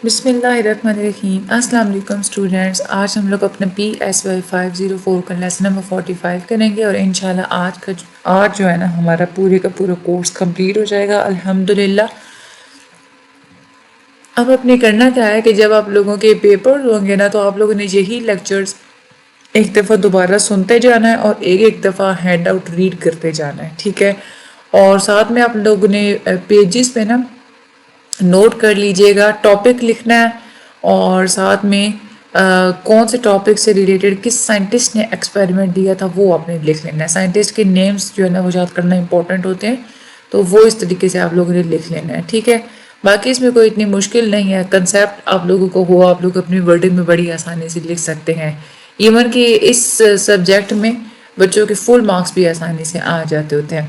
بسم اللہ الرحمن الرحیم۔ السلام علیکم اسٹوڈینٹس، آج ہم لوگ اپنا PSY 504 کا لیسن نمبر 45 کریں گے اور انشاءاللہ آج جو ہے نا ہمارا پورے کا پورا کورس کمپلیٹ ہو جائے گا الحمدللہ۔ اب اپنے کرنا کیا ہے کہ جب آپ لوگوں کے پیپر ہوں گے نا تو آپ لوگوں نے یہی لیکچرز ایک دفعہ دوبارہ سنتے جانا ہے اور ایک دفعہ ہینڈ آؤٹ ریڈ کرتے جانا ہے، ٹھیک ہے؟ اور ساتھ میں آپ لوگوں نے پیجز پہ نا نوٹ کر لیجئے گا، ٹاپک لکھنا ہے اور ساتھ میں کون سے ٹاپک سے ریلیٹڈ کس سائنٹسٹ نے ایکسپیریمنٹ دیا تھا وہ آپ نے لکھ لینا ہے۔ سائنٹسٹ کے نیمز جو ہے نا وہ یاد کرنا امپورٹنٹ ہوتے ہیں، تو وہ اس طریقے سے آپ لوگوں نے لکھ لینا ہے، ٹھیک ہے؟ باقی اس میں کوئی اتنی مشکل نہیں ہے، کنسیپٹ آپ لوگوں کو ہوا آپ لوگ اپنی ورڈنگ میں بڑی آسانی سے لکھ سکتے ہیں۔ ایون کہ اس سبجیکٹ میں بچوں کے فل مارکس بھی آسانی سے آ جاتے ہوتے ہیں۔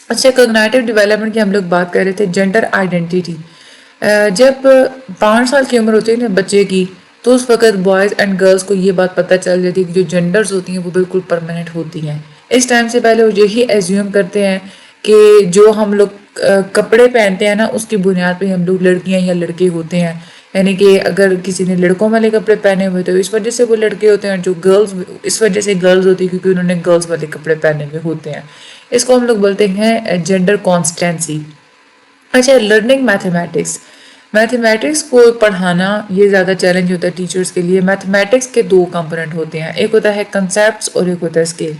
اچھا، کوگنیٹو ڈیولپمنٹ کی ہم لوگ بات کر رہے تھے، جینڈر آئیڈینٹیٹی۔ جب 5 سال کی عمر ہوتی ہے نا بچے کی تو اس وقت بوائز اینڈ گرلز کو یہ بات پتہ چل جاتی ہے کہ جو جینڈرز ہوتی ہیں وہ بالکل پرماننٹ ہوتی ہیں۔ اس ٹائم سے پہلے وہ یہی ایزیوم کرتے ہیں کہ جو ہم لوگ کپڑے پہنتے ہیں نا اس کی بنیاد پہ ہم لوگ لڑکیاں یا لڑکے ہوتے ہیں، یعنی کہ اگر کسی نے لڑکوں والے کپڑے پہنے ہوئے تو اس وجہ سے وہ لڑکے ہوتے ہیں، جو گرلز اس وجہ سے گرلز ہوتی ہیں کیونکہ انہوں نے گرلز والے کپڑے پہنے ہوئے ہوتے ہیں۔ اس کو ہم لوگ بولتے ہیں جینڈر کانسٹینسی۔ اچھا، لرننگ میتھمیٹکس کو پڑھانا یہ زیادہ چیلنج ہوتا ہے ٹیچرز کے لیے۔ میتھمیٹکس کے 2 کمپوننٹ ہوتے ہیں، ایک ہوتا ہے کنسیپٹس اور ایک ہوتا ہے اسکیل۔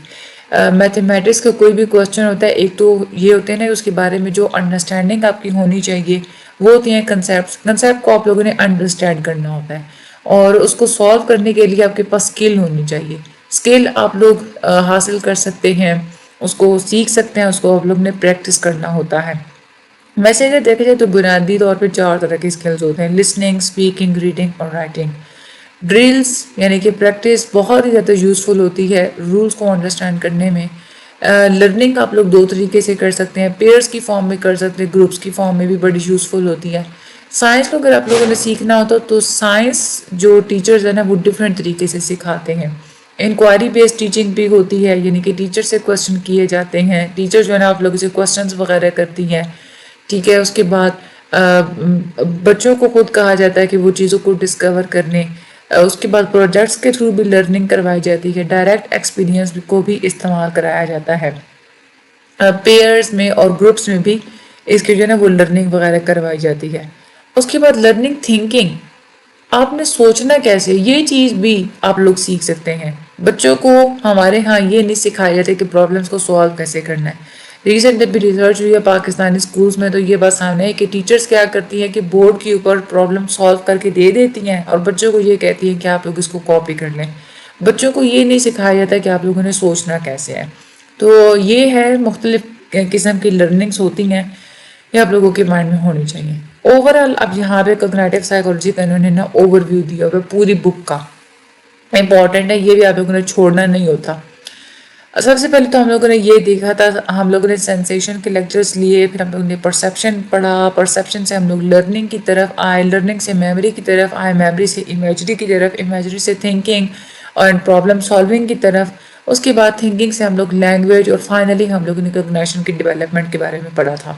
میتھمیٹکس کا کوئی بھی کوسچن ہوتا ہے، ایک تو یہ ہوتے ہیں نا اس کے بارے میں جو انڈرسٹینڈنگ آپ کی ہونی چاہیے وہ ہوتی ہیں کنسیپٹس۔ کنسیپٹ کو آپ لوگوں نے انڈرسٹینڈ کرنا ہوتا ہے اور اس کو سالو کرنے کے لیے آپ کے پاس اسکل ہونی چاہیے۔ اسکل آپ لوگ حاصل کر سکتے ہیں، اس کو سیکھ سکتے ہیں، اس کو آپ لوگ نے پریکٹس کرنا ہوتا ہے۔ ویسے اگر دیکھا جائے تو بنیادی طور پہ 4 طرح کے اسکلز ہوتے ہیں، لسننگ، اسپیکنگ، ریڈنگ اور رائٹنگ۔ ڈرلز یعنی کہ پریکٹس بہت ہی زیادہ یوزفل ہوتی ہے رولز کو انڈرسٹینڈ کرنے میں۔ لرننگ آپ لوگ 2 طریقے سے کر سکتے ہیں، پیئرز کی فارم میں کر سکتے ہیں، گروپس کی فارم میں بھی بڑی یوزفل ہوتی ہے۔ سائنس کو اگر آپ لوگوں نے سیکھنا ہوتا تو سائنس جو ٹیچرز ہیں نا وہ ڈفرینٹ طریقے سے سکھاتے ہیں۔ انکوائری بیسڈ ٹیچنگ بھی ہوتی ہے، یعنی کہ ٹیچر سے کوسچن کیے جاتے ہیں، ٹیچر جو ہے نا آپ لوگوں سے کوسچنز وغیرہ کرتی ہیں، ٹھیک ہے؟ اس کے بعد بچوں کو خود کہا جاتا ہے کہ وہ چیزوں کو ڈسکور کرنے، اس کے بعد پروجیکٹس کے تھرو بھی لرننگ کروائی جاتی ہے، ڈائریکٹ ایکسپیرینس کو بھی استعمال کرایا جاتا ہے۔ پیئرز میں اور گروپس میں بھی اس کی جو ہے نا وہ لرننگ وغیرہ کروائی جاتی ہے۔ اس کے بعد لرننگ تھنکنگ، آپ نے سوچنا کیسے، یہ چیز بھی آپ لوگ سیکھ سکتے ہیں۔ بچوں کو ہمارے ہاں یہ نہیں سکھایا جاتا کہ پرابلمس کو سوالو کیسے کرنا ہے۔ ریسنٹ بھی ریسرچ ہوئی ہے پاکستانی سکولز میں تو یہ بات سامنے ہے کہ ٹیچرز کیا کرتی ہیں کہ بورڈ کے اوپر پرابلم سالو کر کے دے دیتی ہیں اور بچوں کو یہ کہتی ہیں کہ آپ لوگ اس کو کاپی کر لیں۔ بچوں کو یہ نہیں سکھایا جاتا کہ آپ لوگوں نے سوچنا کیسے ہے۔ تو یہ ہے مختلف قسم کی لرننگز ہوتی ہیں، یہ آپ لوگوں کے مائنڈ میں ہونی چاہیے۔ اوورآل اب یہاں پہ کوگنیٹو سائیکالوجی کا انہوں نے نا اوور ویو دیا ہوا پوری بک کا، امپورٹنٹ ہے، یہ بھی آپ لوگوں نے چھوڑنا نہیں ہوتا۔ سب سے پہلے تو ہم لوگوں نے یہ دیکھا تھا، ہم لوگوں نے سینسیشن کے لیکچرز لیے، پھر ہم لوگوں نے پرسیپشن پڑھا، پرسیپشن سے ہم لوگ لرننگ کی طرف آئے، لرننگ سے میموری کی طرف آئے، میموری سے امیجری کی طرف، امیجری سے تھنکنگ اور پرابلم سالونگ کی طرف، اس کے بعد تھنکنگ سے ہم لوگ لینگویج اور فائنلی ہم لوگوں نے کوگنیشن کی ڈیولپمنٹ کے بارے میں پڑھا تھا۔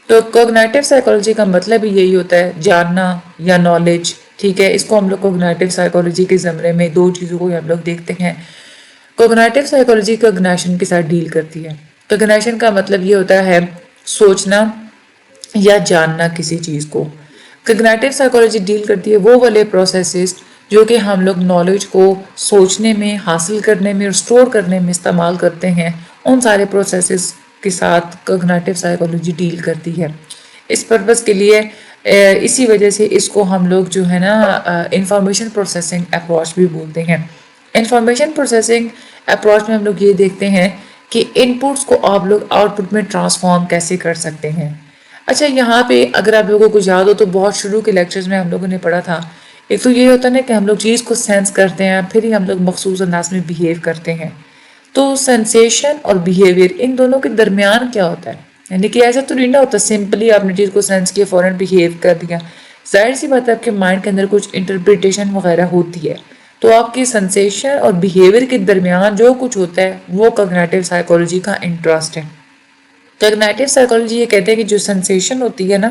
تو کوگنیٹو سائیکالوجی کا مطلب ہی یہی ہوتا ہے جاننا یا نالج، ٹھیک ہے؟ اس کو ہم لوگ کوگنیٹو سائیکالوجی کے زمرے میں 2 چیزوں کو ہم لوگ دیکھتے ہیں۔ کوگنیٹو سائیکالوجی کوگنیشن کے ساتھ ڈیل کرتی ہے۔ کوگنیشن کا مطلب یہ ہوتا ہے سوچنا یا جاننا کسی چیز کو۔ کوگنیٹو سائیکالوجی ڈیل کرتی ہے وہ والے پروسیسز جو کہ ہم لوگ نالج کو سوچنے میں، حاصل کرنے میں اور اسٹور کرنے میں استعمال کرتے ہیں، ان سارے پروسیسز کے ساتھ کوگنیٹو سائیکالوجی ڈیل کرتی ہے۔ اس پرپس کے لیے اسی وجہ سے اس کو ہم لوگ جو ہے نا انفارمیشن پروسیسنگ اپروچ بھی بولتے ہیں۔ انفارمیشن پروسیسنگ اپروچ میں ہم لوگ یہ دیکھتے ہیں کہ ان پٹس کو آپ لوگ آؤٹ پٹ میں ٹرانسفارم کیسے کر سکتے ہیں۔ اچھا، یہاں پہ اگر آپ لوگوں کو یاد ہو تو بہت شروع کے لیکچرز میں ہم لوگوں نے پڑھا تھا، ایک تو یہ ہوتا ہے نا کہ ہم لوگ چیز کو سینس کرتے ہیں، پھر ہی ہم لوگ مخصوص انداز میں بیہیو کرتے ہیں۔ تو سینسیشن اور بیہیویئر ان دونوں کے درمیان کیا ہوتا ہے، یعنی کہ ایسا تو نہیں نہ ہوتا سمپلی آپ نے چیز کو سینس کیا فوراً بیہیو کر دیا۔ ظاہر سی بات ہے آپ کے مائنڈ کے اندر کچھ انٹرپریٹیشن وغیرہ ہوتی ہے، تو آپ کی سینسیشن اور بیہیویئر کے درمیان جو کچھ ہوتا ہے وہ کوگنیٹو سائیکالوجی کا انٹرسٹ ہے۔ کوگنیٹو سائیکالوجی یہ کہتے ہیں کہ جو سینسیشن ہوتی ہے نا،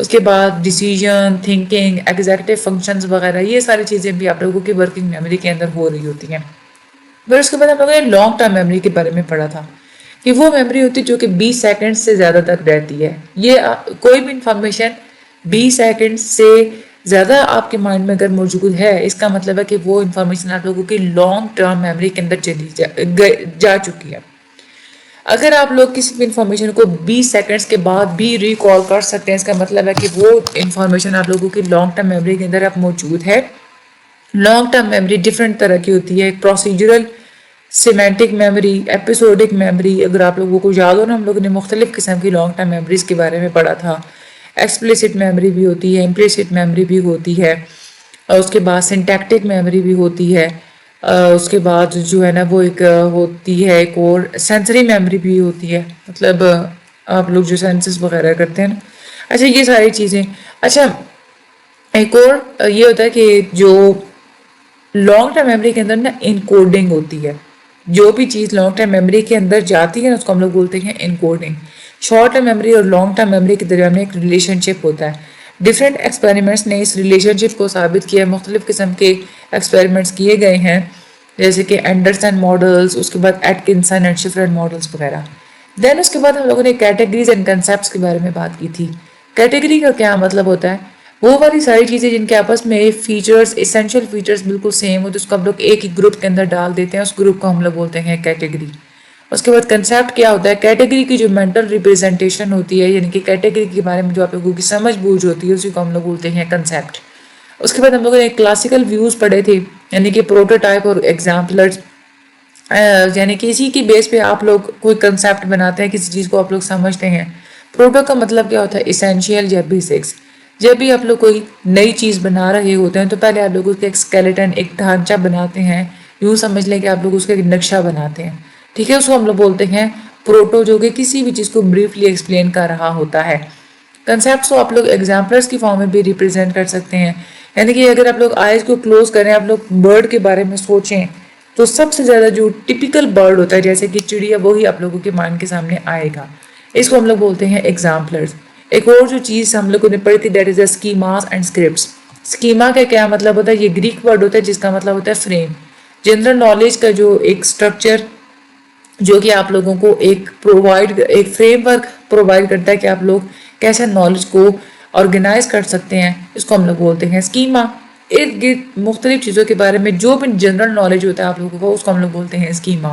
اس کے بعد ڈیسیجن، تھنکنگ، ایگزیکٹو فنکشنز وغیرہ، یہ ساری چیزیں بھی آپ لوگوں کی ورکنگ میموری کے اندر ہو رہی ہوتی ہیں. پھر اس کے بعد ہم لوگوں نے لانگ ٹرم میموری کے بارے میں پڑھا تھا کہ وہ میموری ہوتی ہے جو کہ 20 سیکنڈ سے زیادہ تک رہتی ہے. یہ کوئی بھی انفارمیشن 20 سیکنڈ سے زیادہ آپ کے مائنڈ میں اگر موجود ہے، اس کا مطلب ہے کہ وہ انفارمیشن آپ لوگوں کی لانگ ٹرم میموری کے اندر چلی جا چکی ہے. اگر آپ لوگ کسی بھی انفارمیشن کو 20 سیکنڈز کے بعد بھی ریکال کر سکتے ہیں، اس کا مطلب ہے کہ وہ انفارمیشن آپ لوگوں کی لانگ ٹرم میموری کے اندر اب موجود ہے. لانگ ٹرم میموری ڈفرینٹ طرح کی ہوتی ہے. ایک procedural, semantic memory, episodic memory. اگر آپ لوگوں کو یاد ہو نا، ہم لوگوں نے مختلف قسم کی لانگ ٹرم میموریز کے بارے میں پڑھا تھا. ایکسپلیسٹ میموری بھی ہوتی ہے، امپلیسٹ میموری بھی ہوتی ہے، اور اس کے بعد سنٹیکٹک میموری بھی ہوتی ہے. اس کے بعد جو ہے نا وہ ایک ہوتی ہے، ایک اور سینسری میموری بھی ہوتی ہے، مطلب آپ لوگ جو سینسز وغیرہ کرتے ہیں نا. اچھا یہ ساری چیزیں. اچھا ایک اور یہ ہوتا ہے کہ جو لانگ ٹرم میموری کے اندر نا انکوڈنگ ہوتی ہے. جو بھی چیز لانگ ٹرم میموری کے اندر جاتی ہے نا، اس کو ہم لوگ بولتے ہیں انکوڈنگ. شارٹ ٹرم میموری اور لانگ ٹرم میموری کے درمیان ایک ریلیشن شپ ہوتا ہے. ڈفرینٹ ایکسپیریمنٹس نے اس ریلیشن شپ کو ثابت کیا ہے. مختلف قسم کے ایکسپیریمنٹس کیے گئے ہیں، جیسے کہ اینڈرسن ماڈلز، اس کے بعد ایٹکنسن اینڈ شفرن ماڈلز وغیرہ. دین اس کے بعد ہم لوگوں نے کیٹیگریز اینڈ کنسیپٹس کے بارے میں بات کی تھی. کیٹیگری کا کیا مطلب ہوتا ہے؟ وہ والی ساری چیزیں جن کے آپس میں فیچرز، ایسینشیل فیچرز بالکل سیم ہوتے، اس کو ہم لوگ ایک ہی گروپ کے اندر ڈال دیتے ہیں، اس گروپ کو ہم لوگ بولتے ہیں کیٹیگری. اس کے بعد کنسیپٹ کیا ہوتا ہے؟ کیٹیگری کی جو مینٹل ریپرزنٹیشن ہوتی ہے، یعنی کہ کیٹیگری کے بارے میں جو آپ لوگوں کی سمجھ بوجھ ہوتی ہے، اسی کو ہم لوگ بولتے ہیں کنسیپٹ. اس کے بعد ہم لوگوں نے کلاسیکل ویوز پڑھے تھے، یعنی کہ پروٹوٹائپ اور ایگزامپلرز. یعنی کہ اسی کی بیس پہ آپ لوگ کوئی کنسیپٹ بناتے ہیں، کسی چیز کو آپ لوگ سمجھتے ہیں. پروٹو کا مطلب کیا ہوتا ہے؟ اسینشیل یا بیسکس. جب بھی آپ لوگ کوئی نئی چیز بنا رہے ہوتے ہیں تو پہلے آپ لوگ اس کا ایک اسکیلیٹن، ایک ڈھانچہ بناتے ہیں. یوں سمجھ لیں کہ آپ لوگ اس کا ایک نقشہ بناتے ہیں، ٹھیک ہے. اس کو ہم لوگ بولتے ہیں پروٹو، جو کہ کسی بھی چیز کو بریفلی ایکسپلین کر رہا ہوتا ہے. کنسیپٹس کو آپ لوگ ایگزامپلرس کی فارم میں بھی ریپرزینٹ کر سکتے ہیں. یعنی کہ اگر آپ لوگ آئیز کو کلوز کریں، آپ لوگ برڈ کے بارے میں سوچیں، تو سب سے زیادہ جو ٹپیکل برڈ ہوتا ہے جیسے کہ چڑیا، وہی آپ لوگوں کے مائنڈ کے سامنے آئے گا. اس کو ہم لوگ بولتے ہیں ایگزامپلرز. ایک اور جو چیز ہم لوگوں نے پڑھی تھی، that is a schemas and scripts. Schema کا کیا مطلب ہوتا ہے؟ یہ گریک ورڈ ہوتا ہے جس کا مطلب ہوتا ہے فریم. جنرل نالج کا جو ایک اسٹرکچر جو کہ آپ لوگوں کو ایک فریم ورک پرووائڈ کرتا ہے کہ آپ لوگ کیسے نالج کو آرگنائز کر سکتے ہیں، اس کو ہم لوگ بولتے ہیں اسکیما. ارد گرد مختلف چیزوں کے بارے میں جو بھی جنرل نالج ہوتا ہے آپ لوگوں کو، اس کو ہم لوگ بولتے ہیں اسکیما.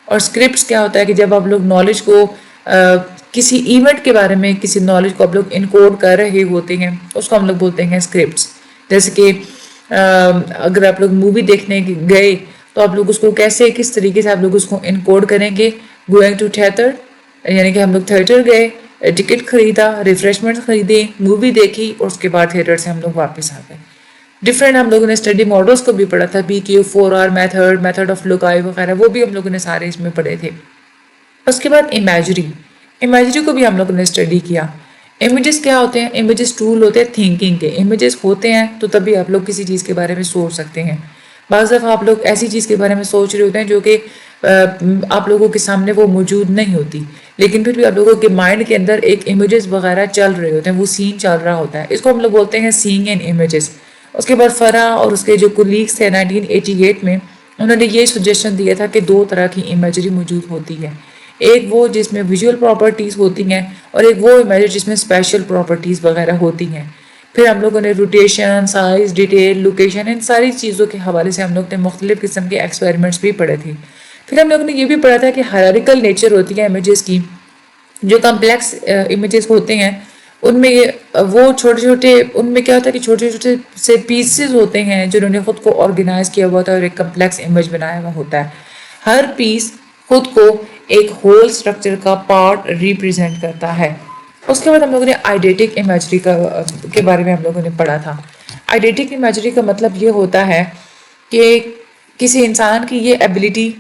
اور اسکرپٹس کیا ہوتا ہے کہ جب آپ لوگ نالج کو کسی ایونٹ کے بارے میں، کسی نالج کو آپ لوگ انکوڈ کر رہے ہوتے ہیں، اس کو ہم لوگ بولتے ہیں اسکرپٹس. جیسے کہ اگر آپ لوگ مووی دیکھنے گئے تو آپ لوگ اس کو کیسے، کس طریقے سے آپ لوگ اس کو انکوڈ کریں گے؟ گوئنگ ٹو تھیٹر، یعنی کہ ہم لوگ تھیٹر گئے، ٹکٹ خریدا، ریفریشمنٹ خریدے، مووی دیکھی، اور اس کے بعد تھیٹر سے ہم لوگ واپس آ گئے. ڈفرینٹ ہم لوگوں نے اسٹڈی ماڈلس کو بھی پڑھا تھا، PQ 4R method, method of لوکائی وغیرہ، وہ بھی ہم لوگوں نے سارے اس میں پڑھے تھے. اس کے بعد امیجری کو بھی ہم لوگوں نے اسٹڈی کیا. امیجز کیا ہوتے ہیں؟ امیجز ٹول ہوتے ہیں تھنکنگ کے. امیجز ہوتے ہیں تو تبھی آپ لوگ کسی چیز کے بارے میں سوچ سکتے ہیں. بعض دفعہ آپ لوگ ایسی چیز کے بارے میں سوچ رہے ہوتے ہیں جو کہ آپ لوگوں کے سامنے وہ موجود نہیں ہوتی، لیکن پھر بھی آپ لوگوں کے مائنڈ کے اندر ایک امیجز وغیرہ چل رہے ہوتے ہیں، وہ سین چل رہا ہوتا ہے. اس کو ہم لوگ بولتے ہیں سینگ اینڈ امیجز. اس کے بعد فرا اور اس کے جو کولیگس تھے 1988 میں، انہوں نے یہ سجیشن دیا تھا کہ 2 طرح کی امیجری موجود ہوتی ہے. ایک وہ جس میں ویژول پراپرٹیز ہوتی ہیں، اور ایک وہ امیجری جس میں اسپیشل پراپرٹیز وغیرہ ہوتی ہیں. پھر ہم لوگوں نے روٹیشن، سائز، ڈیٹیل، لوکیشن، ان ساری چیزوں کے حوالے سے ہم لوگ نے مختلف قسم کے ایکسپیریمنٹس بھی پڑھے تھے. پھر ہم لوگوں نے یہ بھی پڑھا تھا کہ ہائرارکل نیچر ہوتی ہے امیجز کی. جو کمپلیکس امیجز ہوتے ہیں ان میں وہ ان میں کیا ہوتا ہے کہ چھوٹے چھوٹے سے پیسز ہوتے ہیں جنہوں نے خود کو آرگنائز کیا ہوا ہوتا ہے اور ایک کمپلیکس امیج بنایا ہوا ہوتا ہے. ہر پیس خود کو ایک ہول سٹرکچر کا پارٹ ریپرزینٹ کرتا ہے. اس کے بعد ہم لوگوں نے آئیڈیٹک امیجری کے بارے میں ہم لوگوں نے پڑھا تھا. آئیڈیٹک امیجری کا مطلب یہ ہوتا ہے کہ کسی انسان کی یہ ایبلٹی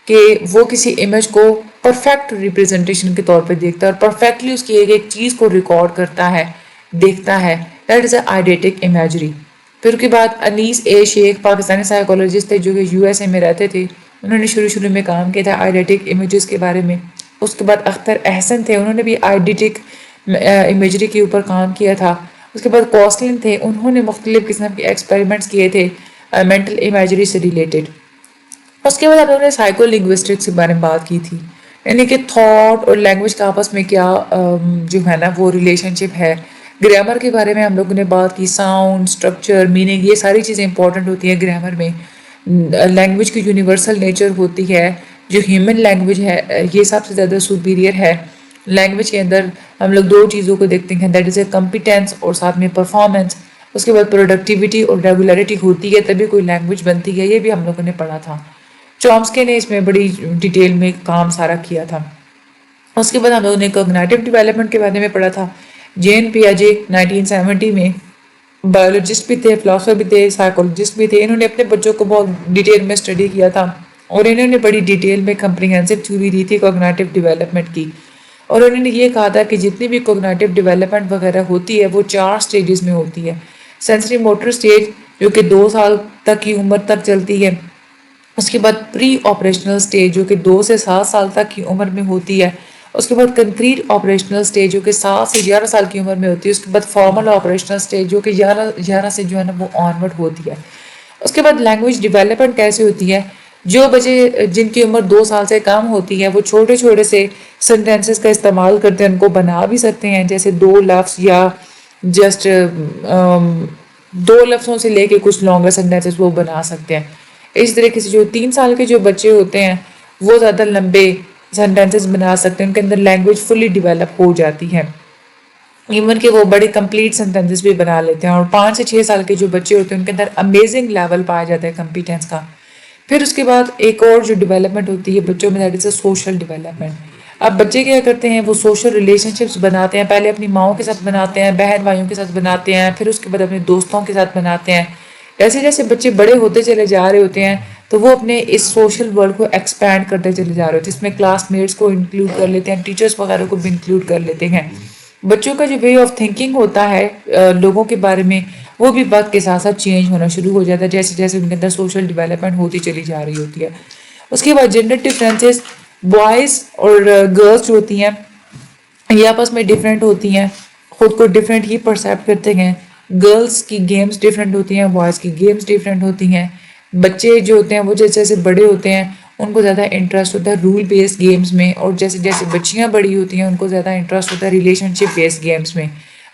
کہ وہ کسی امیج کو پرفیکٹ ریپرزنٹیشن کے طور پہ دیکھتا ہے اور پرفیکٹلی اس کی ایک چیز کو ریکارڈ کرتا ہے، دیکھتا ہے. That is a eidetic imagery. پھر اس کے بعد انیس اے شیخ پاکستانی سائیکولوجسٹ تھے جو کہ USA میں رہتے تھے. انہوں نے شروع میں کام کیا تھا آئیڈیٹک امیجز کے بارے میں. اس کے بعد اختر احسن تھے، انہوں نے بھی آئیڈیٹک امیجری کے اوپر کام کیا تھا. اس کے بعد کوسلن تھے, انہوں نے مختلف قسم کے ایکسپیریمنٹس کیے تھے مینٹل امیجری سے ریلیٹڈ. اس کے بعد ہم لوگوں نے سائیکو لنگوسٹکس کے بارے میں بات کی تھی, یعنی کہ تھاٹ اور لینگویج کا آپس میں کیا جو ہے نا وہ ریلیشن شپ ہے. گرامر کے بارے میں ہم لوگوں نے بات کی, ساؤنڈ, اسٹرکچر, میننگ, یہ ساری چیزیں امپورٹنٹ ہوتی ہیں گرامر میں. لینگویج کی یونیورسل نیچر ہوتی ہے, جو ہیومن لینگویج ہے یہ سب سے زیادہ سپیریئر ہے. لینگویج کے اندر ہم لوگ دو چیزوں کو دیکھتے ہیں, دیٹ از اے کمپیٹینس اور ساتھ میں پرفارمنس. اس کے بعد پروڈکٹیوٹی اور ریگولیرٹی ہوتی ہے تبھی کوئی لینگویج بنتی ہے, یہ بھی ہم لوگوں نے پڑھا تھا. چومسکی نے اس میں بڑی ڈیٹیل میں کام سارا کیا تھا. اس کے بعد ہم لوگوں نے کوگنیٹو ڈیولپمنٹ کے بارے میں پڑھا تھا. جین پیاجے 1970 میں بایولوجسٹ بھی تھے, فلاسفر بھی تھے, سائیکولوجسٹ بھی تھے. انہوں نے اپنے بچوں کو بہت ڈیٹیل میں اسٹڈی کیا تھا اور انہوں نے بڑی ڈیٹیل میں کمپریہنسو تھیوری دی تھی کوگنیٹو ڈیولپمنٹ کی. اور انہوں نے یہ کہا تھا کہ جتنی بھی کوگنیٹو ڈیولپمنٹ وغیرہ ہوتی ہے وہ 4 سٹیجز میں ہوتی ہے. سینسری موٹر سٹیج جو کہ 2 سال تک کی عمر تک چلتی ہے. اس کے بعد پری آپریشنل سٹیج جو کہ 2 سے 7 سال تک کی عمر میں ہوتی ہے. اس کے بعد کنکریٹ آپریشنل سٹیج جو کہ 7 سے 11 سال کی عمر میں ہوتی ہے. اس کے بعد فارمل آپریشنل سٹیج جو کہ 11 سے جو ہے نا وہ آنورڈ ہوتی ہے. اس کے بعد لینگویج ڈیولپمنٹ کیسے ہوتی ہے, جو بچے جن کی عمر 2 سال سے کم ہوتی ہے وہ چھوٹے چھوٹے سے سینٹینسز کا استعمال کرتے ہیں, ان کو بنا بھی سکتے ہیں, جیسے 2 لفظ یا جسٹ 2 لفظوں سے لے کے کچھ لانگر سینٹینسز وہ بنا سکتے ہیں. اس طریقے سے جو 3 سال کے جو بچے ہوتے ہیں وہ زیادہ لمبے سینٹینسز بنا سکتے ہیں, ان کے اندر لینگویج فلی ڈیولپ ہو جاتی ہے, ایون کہ وہ بڑے کمپلیٹ سینٹینسز بھی بنا لیتے ہیں. اور 5 سے 6 سال کے جو بچے ہوتے ہیں ان کے اندر امیزنگ لیول پایا جاتا ہے کمپیٹنس کا. پھر اس کے بعد ایک اور جو ڈیولپمنٹ ہوتی ہے بچوں میں, that is a social development. اب بچے کیا کرتے ہیں, وہ سوشل ریلیشن شپس بناتے ہیں, پہلے اپنی ماؤں کے ساتھ بناتے ہیں, بہن بھائیوں کے ساتھ بناتے ہیں, پھر اس کے بعد اپنے دوستوں کے ساتھ بناتے ہیں. جیسے جیسے بچے بڑے ہوتے چلے جا رہے ہوتے ہیں تو وہ اپنے اس سوشل ورلڈ کو ایکسپینڈ کرتے چلے جا رہے ہوتے ہیں, اس میں کلاس میٹس کو انکلوڈ کر لیتے ہیں, ٹیچرس وغیرہ کو بھی انکلوڈ کر لیتے ہیں. بچوں کا جو وے آف تھنکنگ ہوتا ہے لوگوں کے بارے میں وہ بھی وقت کے ساتھ ساتھ چینج ہونا شروع ہو جاتا ہے, جیسے جیسے ان کے اندر سوشل ڈیولپمنٹ ہوتی چلی جا رہی ہوتی ہے. اس کے بعد جینڈر ڈفرینسز, بوائز اور گرلس جو ہوتی ہیں یہ آپس میں ڈفرینٹ ہوتی ہیں, خود کو ڈفرینٹ ہی پرسیپٹ کرتے ہیں. گرلس کی گیمز ڈفرینٹ ہوتی ہیں, بوائز کی گیمز ڈفرینٹ ہوتی ہیں. بچے جو ہوتے ہیں وہ جیسے جیسے بڑے ہوتے ہیں ان کو زیادہ انٹرسٹ ہوتا ہے رول بیسڈ گیمز میں, اور جیسے جیسے بچیاں بڑی ہوتی ہیں ان کو زیادہ انٹرسٹ ہوتا ہے ریلیشن شپ بیسڈ گیمز میں.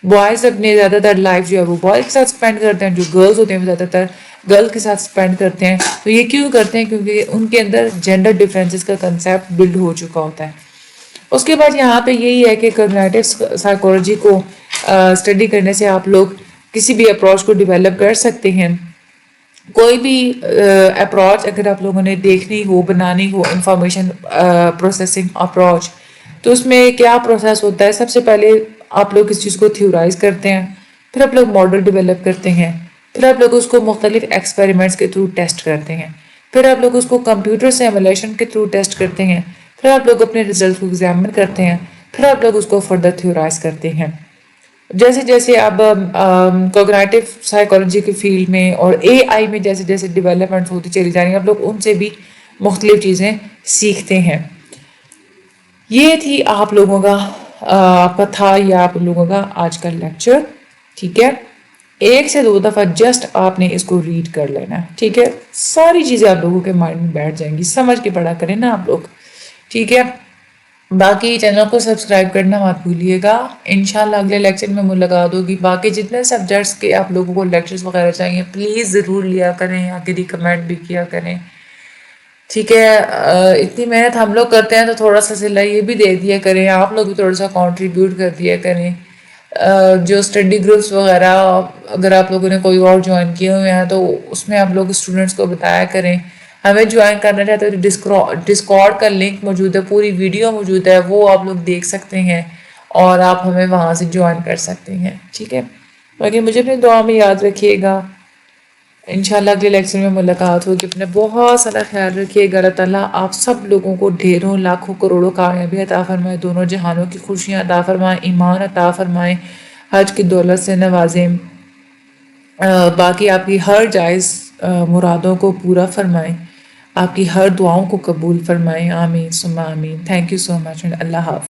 بوائز اپنے زیادہ تر لائف جو ہے وہ بوائز کے ساتھ اسپینڈ کرتے ہیں, جو گرلز ہوتے ہیں وہ زیادہ تر گرل کے ساتھ اسپینڈ کرتے ہیں. تو یہ کیوں کرتے ہیں, کیونکہ ان کے اندر جینڈر ڈفرینسز کا کنسیپٹ بلڈ ہو چکا ہوتا ہے. اس کے بعد یہاں پہ یہی ہے کہ کوگنیٹو سائیکالوجی کو اسٹڈی کرنے سے آپ لوگ کسی بھی اپروچ کو ڈیولپ کر سکتے ہیں. کوئی بھی اپروچ اگر آپ لوگوں نے دیکھنی ہو, بنانی ہو, انفارمیشن پروسیسنگ اپروچ, تو اس میں کیا پروسیس ہوتا ہے. سب سے پہلے آپ لوگ اس چیز کو تھیورائز کرتے ہیں, پھر آپ لوگ ماڈل ڈیولپ کرتے ہیں, پھر آپ لوگ اس کو مختلف ایکسپیریمنٹس کے تھرو ٹیسٹ کرتے ہیں, پھر آپ لوگ اس کو کمپیوٹر سیمولیشن کے تھرو ٹیسٹ کرتے ہیں, پھر آپ لوگ اپنے ریزلٹ کو ایگزامن کرتے ہیں, پھر آپ لوگ اس کو فردر تھیورائز کرتے ہیں. جیسے جیسے اب کوگنیٹو سائیکالوجی کے فیلڈ میں اور اے آئی میں جیسے جیسے ڈیولپمنٹ ہوتی چلی جا رہی ہیں, آپ لوگ ان سے بھی مختلف چیزیں سیکھتے ہیں. یہ تھی آپ لوگوں کا آپ کا تھا یا آپ لوگوں کا آج کا لیکچر. ٹھیک ہے, 1 سے 2 دفعہ جسٹ آپ نے اس کو ریڈ کر لینا. ٹھیک ہے, ساری چیزیں آپ لوگوں کے مائنڈ میں بیٹھ جائیں گی, سمجھ کے پڑھا کریں نا آپ لوگ. ٹھیک ہے, باقی چینل کو سبسکرائب کرنا مت بھولیے گا. انشاءاللہ اگلے لیکچر میں ملاقات ہوگی. باقی جتنے سبجیکٹس کے آپ لوگوں کو لیکچرز وغیرہ چاہیے پلیز ضرور لیا کریں, آگے ریکمینڈ بھی کیا کریں. ٹھیک ہے, اتنی محنت ہم لوگ کرتے ہیں تو تھوڑا سا صلہ یہ بھی دے دیا کریں, آپ لوگ بھی تھوڑا سا کنٹریبیوٹ کر دیا کریں. جو اسٹڈی گروپس وغیرہ اگر آپ لوگوں نے کوئی اور جوائن کیے ہوئے ہیں تو اس میں آپ لوگ اسٹوڈنٹس کو بتایا کریں. ہمیں جوائن کرنا چاہتے ہیں تو ڈسکارڈ کا لنک موجود ہے, پوری ویڈیو موجود ہے, وہ آپ لوگ دیکھ سکتے ہیں اور آپ ہمیں وہاں سے جوائن کر سکتے ہیں. ٹھیک ہے, باقی مجھے اپنی دعا میں یاد رکھیے گا. انشاءاللہ اگلے لیکچر میں ملاقات ہوگی. اپنا بہت سارا خیال رکھیے گا. اللہ تعالیٰ آپ سب لوگوں کو ڈھیروں لاکھوں کروڑوں کامیابی عطا فرمائے, دونوں جہانوں کی خوشیاں عطا فرمائے, ایمان عطا فرمائے, حج کی دولت سے نوازیں, باقی آپ کی ہر جائز مرادوں کو پورا فرمائیں, آپ کی ہر دعاؤں کو قبول فرمائیں. آمین ثم آمین. Thank you so much and اللہ حافظ.